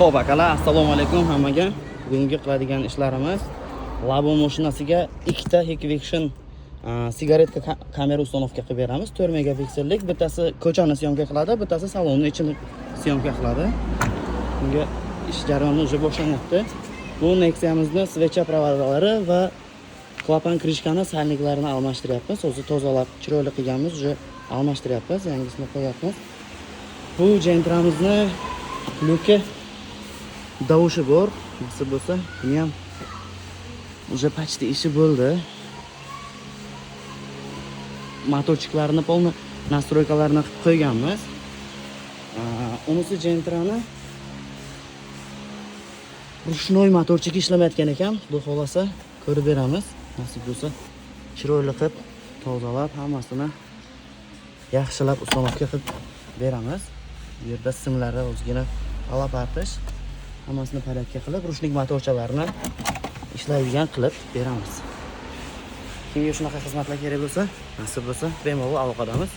Xo'p akalar, assalomu alaykum hammaga. Bugungi qiladigan ishlarimiz Labo mashinasiga ikkita Hikvision sigaretka kamera uстановка qilib beramiz. 4 megapiksellik, bittasi ko'chani syomka qiladi, bittasi salonni ichini syomka qiladi. Bunga ish jarayoni уже boshlanyapti. Bu Nexia'mizning svecha provodalari va klapan krishkani salniklarini almashtiryapmiz. O'zi tozalab, chiroyli qilganmiz, уже almashtiryapmiz, yangisini qo'yapmiz. Bu Gentramizni luki davushi bor, nasib bo'lsa, buni ham уже почти ishi bo'ldi. Motorchiklarini polni настройкаларni qilib qo'yganmiz. Unisi Gentrani rushnoy motorchik ishlamayotgan ekan. Xudo xolasa ko'rib beramiz. Nasib bo'lsa, chiroyli qilib tozalab, hammasini yaxshilab uстановка qilib beramiz. Bu yerda simlari o'zgina alapatish, hammasini porядкка qilib, rushnik motorchalarini ishlaydigan qilib beramiz. Kimga shunaqa xizmatlar kerak bo'lsa, nasib bo'lsa, bemalol aloqadamiz.